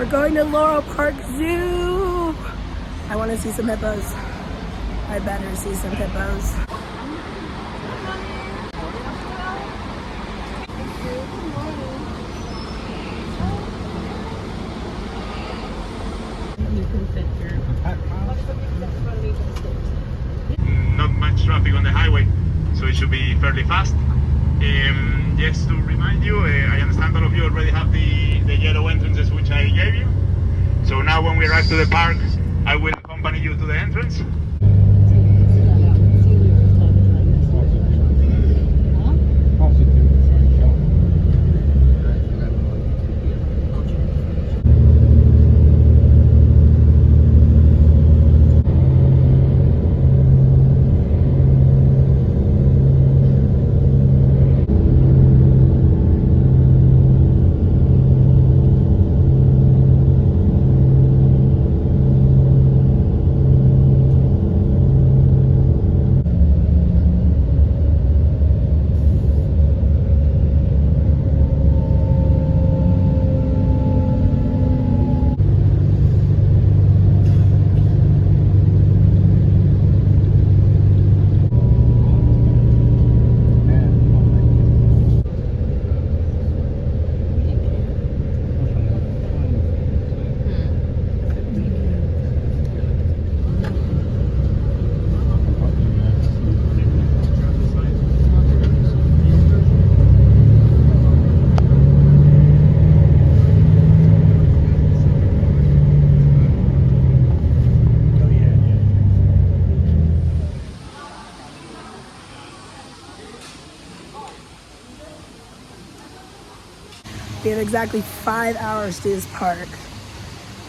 We're going to Loro Parque Zoo. I want to see some hippos. I better see some hippos. Not much traffic on the highway, so it should be fairly fast. Just to remind you, I understand all of you already have the yellow entrances which I gave you. So now when we arrive to the park, I will accompany you to the entrance. We have exactly 5 hours to this park.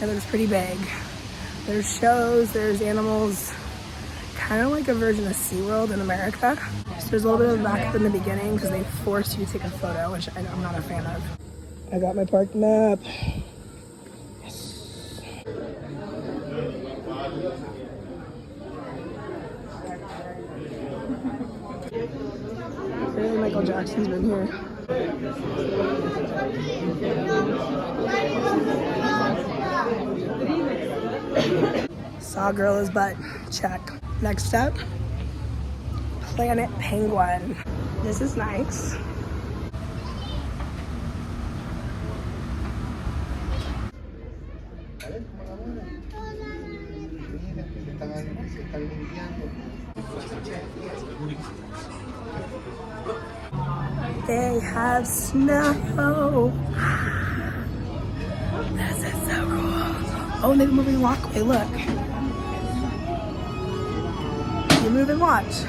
It looks pretty big. There's shows, there's animals, kind of like a version of SeaWorld in America. So there's a little bit of backup in the beginning because they force you to take a photo, which I'm not a fan of. I got my park map. Yes. Apparently Michael Jackson's been here. Saw Gorilla's butt. Check. Next up, Planet Penguin. This is nice. They have snow. This is so cool. Oh, they're moving walkway, look. You move and watch.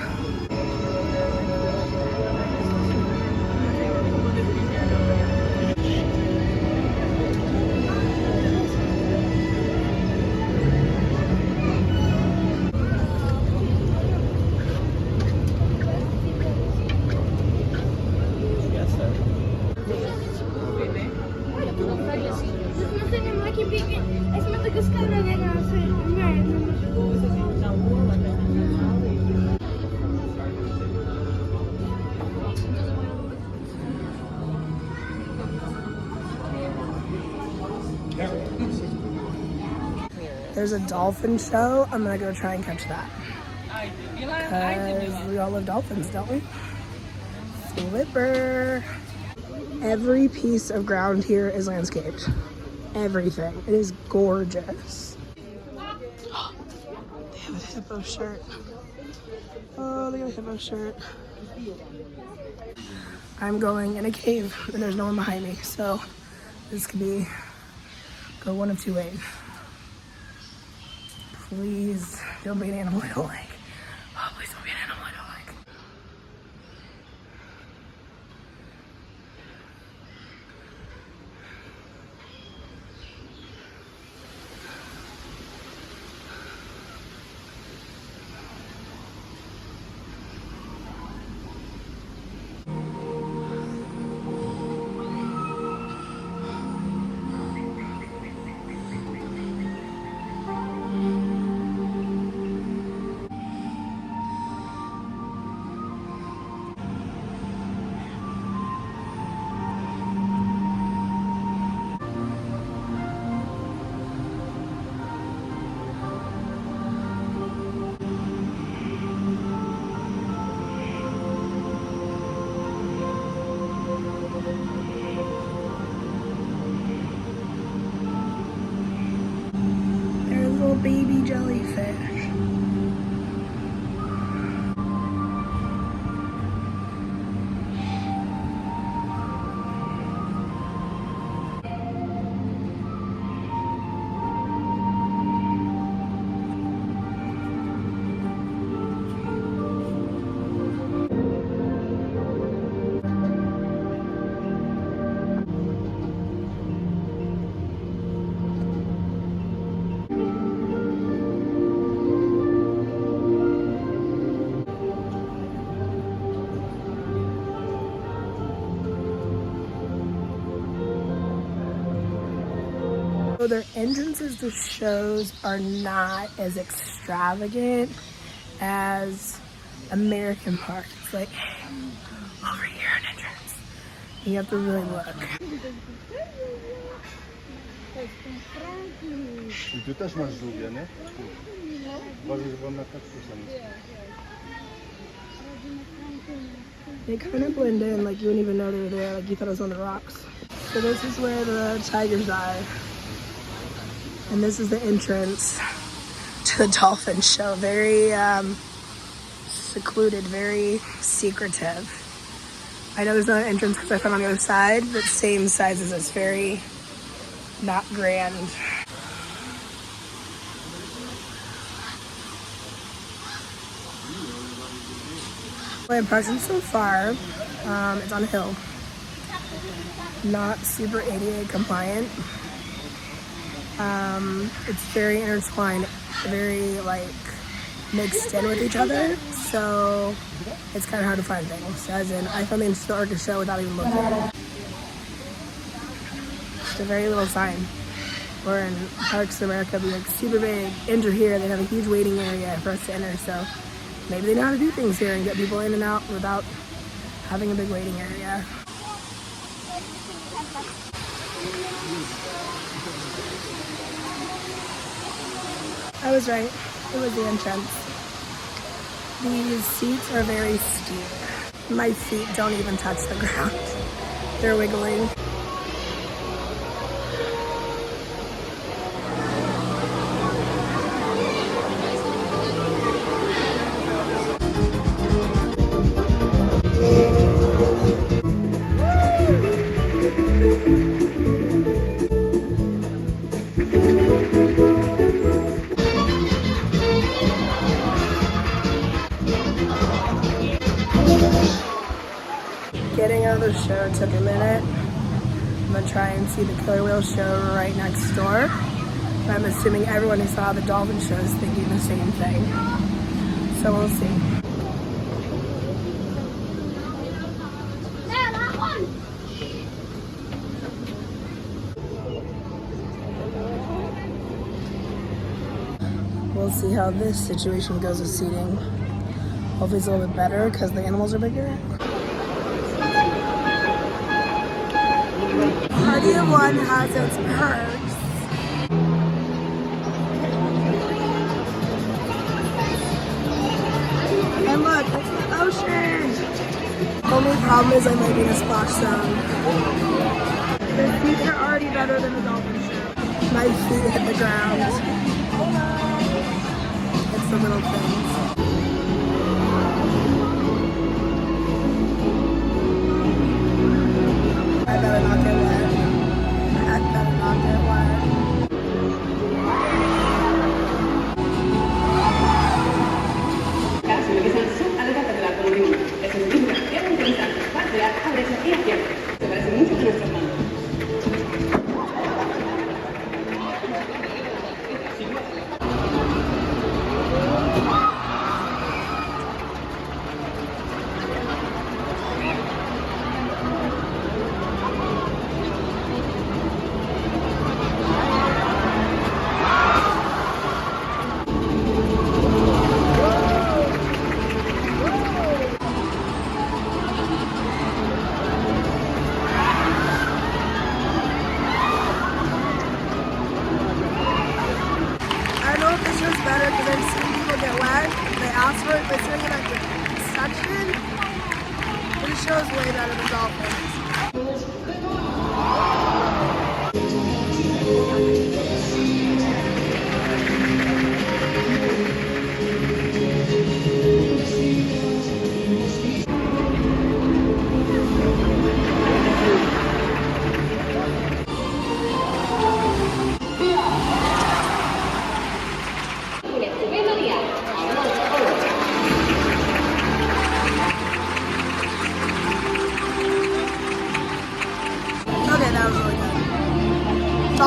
There's a dolphin show. I'm gonna go try and catch that. Because we all love dolphins, don't we? Flipper. Every piece of ground here is landscaped. Everything. It is gorgeous. They have a hippo shirt. Oh, they got a hippo shirt. I'm going in a cave and there's no one behind me, so this could go one of two ways. Please don't be an animal I don't like. Oh, please don't be an animal I don't like. fish. So their entrances to shows are not as extravagant as American parks. It's like, over here an entrance. You have to really look. I tu też masz żółwia, nie? Uważaj, żeby on na kaktusem. They kind of blend in, like you wouldn't even know they were there, like you thought it was on the rocks. So this is where the tigers are. And this is the entrance to the dolphin show. Very secluded, very secretive. I know there's another entrance because I found on the other side, but same size as this, very not grand. My impression so far, it's on a hill. Not super ADA compliant. It's very intertwined, very like mixed in with each other, so it's kind of hard to find things. As in, I found the historic show without even looking. Just a very little sign. Where in parks in America, be like super big, enter here. They have a huge waiting area for us to enter, so maybe they know how to do things here and get people in and out without having a big waiting area. I was right. It was the entrance. These seats are very steep. My feet don't even touch the ground. They're wiggling. Getting out of the show took a minute. I'm gonna try and see the killer whale show right next door. But I'm assuming everyone who saw the dolphin show is thinking the same thing. So we'll see. We'll see how this situation goes with seating. Hopefully it's a little bit better because the animals are bigger. Party of One has its perks. And look, it's the ocean. Only problem is I might be in a splash zone. The seats are already better than the dolphin show. My feet hit the ground. It's the little things. I better not get wet. I better not get wet. Caso lo que son anécdotas de la comunidad. Es una bien interesante. Parte de abre esa tía. Se parece mucho a nuestro hermano. Better because I've seen people get wet. They ask for it, but sitting in a section, it shows way better than dolphins.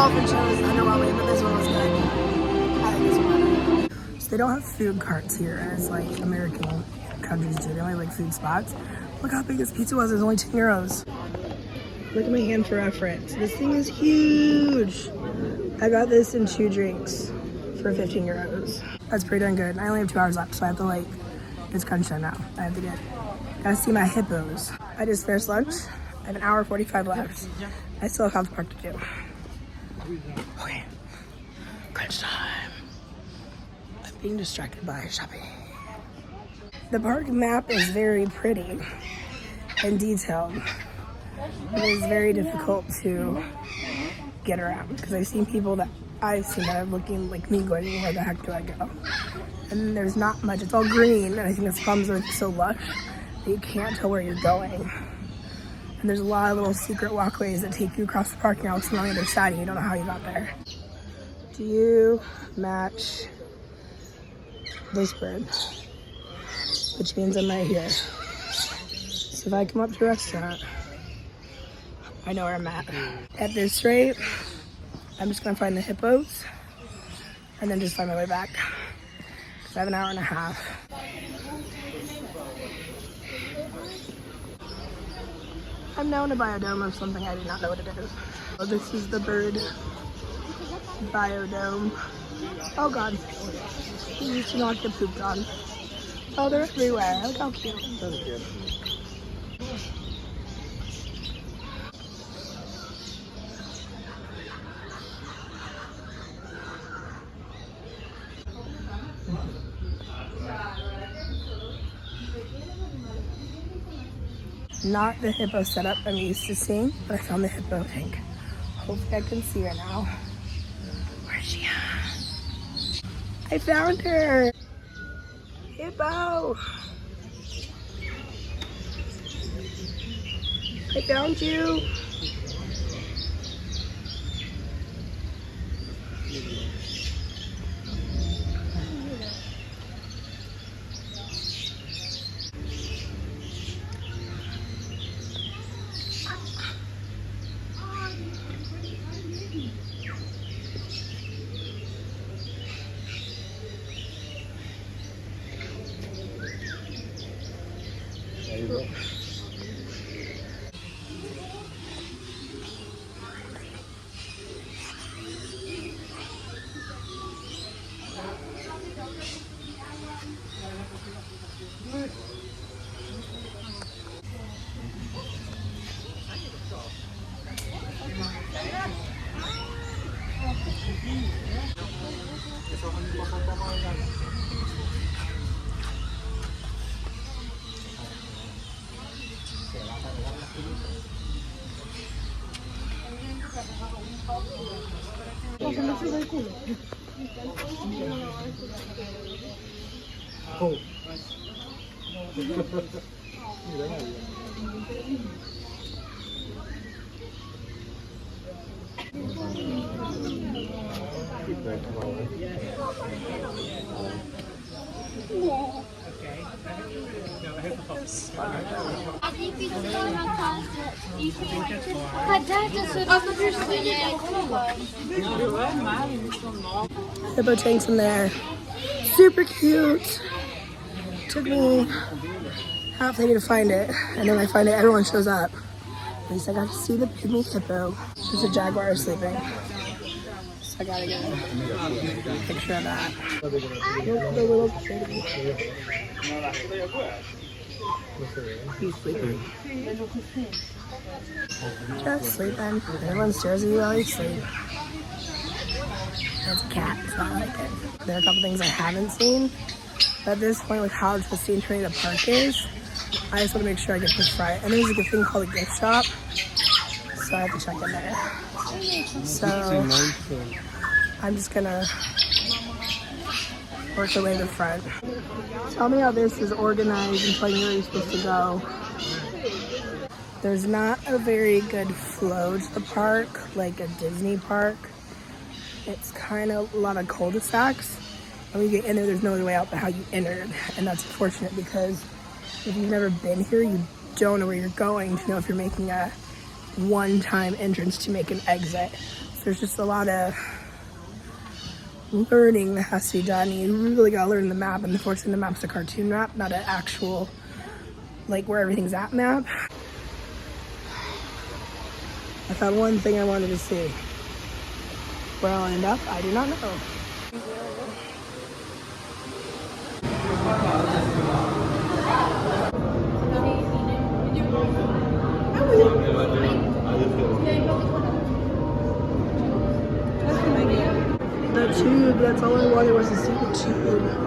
dolphin show is underwhelming, but this one was good. I think this one better. So they don't have food carts here as like American countries do. They only have like food spots. Look how big this pizza was. It was only 10 euros. Look at my hand for reference. This thing is huge. I got this in 2 drinks for 15 euros. That's pretty darn good. I only have 2 hours left, so I have to like, it's crunch time now. I have to gotta see my hippos. I just finished lunch. I have an hour 45 left. I still have the park to do. Okay, crunch time. I'm being distracted by shopping. The park map is very pretty and detailed. It is very difficult to get around because I've seen people that I've seen that are looking like me going, where the heck do I go? And there's not much. It's all green, and I think that's the problem is it's so lush that you can't tell where you're going. And there's a lot of little secret walkways that take you across the parking lot on the other side, and you don't know how you got there. Do you match this bird? Which means I'm right here. So if I come up to a restaurant, I know where I'm at. At this rate, I'm just gonna find the hippos and then just find my way back. Because I have an hour and a half. I'm now in a biodome of something I do not know what it is. Oh, this is the bird biodome. Oh God, he used to not get pooped on. Oh, they're everywhere. Look how cute. That's cute. Not the hippo setup I'm used to seeing, but I found the hippo tank. Hopefully I can see her now. Where's she at? I found her! Hippo! I found you! There you go. Oh. I think we just don't have time to eat it. But Dad just said, I thought you were Hippo tanks in there. Super cute. Took me half a day to find it, and then I find it, everyone shows up. At least I got to see the pygmy hippo. There's a jaguar sleeping. So I gotta get a picture of that. Look, the little kitty. He's sleeping. Just sleeping. Everyone stares at you while you sleep. That's a cat, so I like it. There are a couple things I haven't seen. But at this point, with how pristine the park is, I just want to make sure I get this right. And there's a good thing called a gift shop, so I have to check in there. So I'm just gonna work the way to the front. Tell me how this is organized and telling you where you're supposed to go. There's not a very good flow to the park, like a Disney park. It's kind of a lot of cul-de-sacs. And when you get in there, there's no other way out but how you entered. And that's unfortunate because if you've never been here, you don't know where you're going to know if you're making a one-time entrance to make an exit. So there's just a lot of learning that has to be done. You really gotta learn the map, and unfortunately the map's a cartoon map, not an actual, like, where everything's at map. I found one thing I wanted to see. Where I'll end up, I do not know. The tube, that's all I wanted was to see the tube.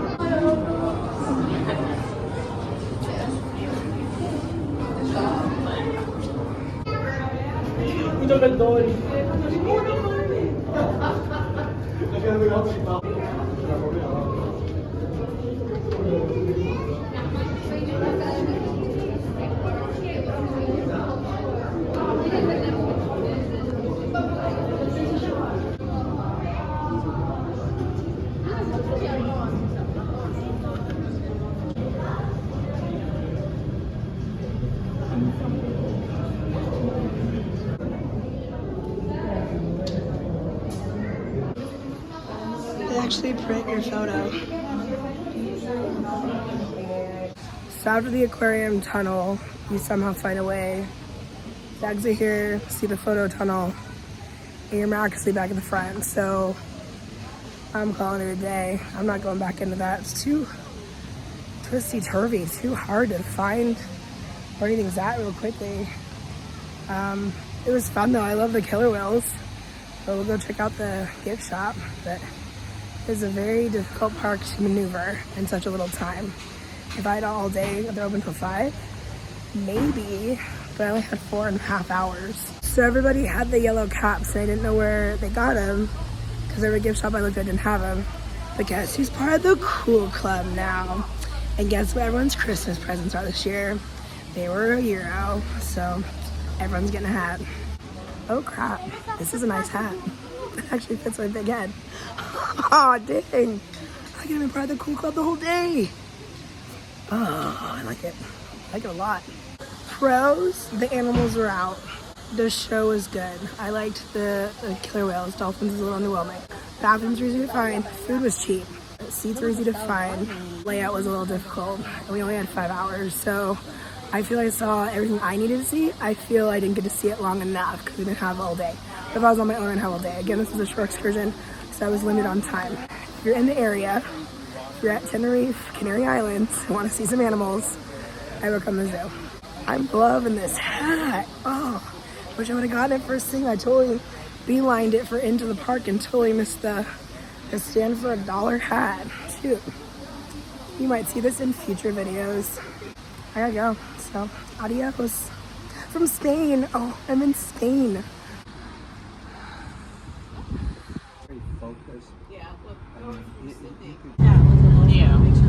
They actually print your photo. So after the aquarium tunnel, you somehow find a way to exit here, see the photo tunnel, and you're miraculously back at the front. So I'm calling it a day. I'm not going back into that. It's too twisty-turvy, too hard to find where anything's at real quickly. It was fun though. I love the killer whales. So we'll go check out the gift shop. But it's a very difficult park to maneuver in such a little time. If I had all day, they're open till 5, maybe, but I only had 4.5 hours. So everybody had the yellow caps, and I didn't know where they got them because every gift shop I looked at didn't have them. But guess who's part of the cool club now? And guess what everyone's Christmas presents are this year? They were €1, so everyone's getting a hat. Oh crap, this is a nice hat. It actually fits my big head. Aw, dang. I get to be part of the cool club the whole day. Oh, I like it. I like it a lot. Pros, the animals were out. The show was good. I liked the killer whales. Dolphins is a little underwhelming. Bathrooms were easy to find. Food was cheap. Seats were easy to find. Layout was a little difficult. And we only had 5 hours, so I feel I saw everything I needed to see. I feel I didn't get to see it long enough because we didn't have all day. But if I was on my own, I'd have all day. Again, this is a short excursion, so I was limited on time. If you're in the area, if you're at Tenerife, Canary Islands, and want to see some animals, I would come to the zoo. I'm loving this hat. Oh, wish I would have gotten it first thing. I totally beelined it for into the park and totally missed the stand for $1 hat. Shoot. You might see this in future videos. I gotta go. So, adios. From Spain. Oh, I'm in Spain. Very focused. Yeah, look, Yeah.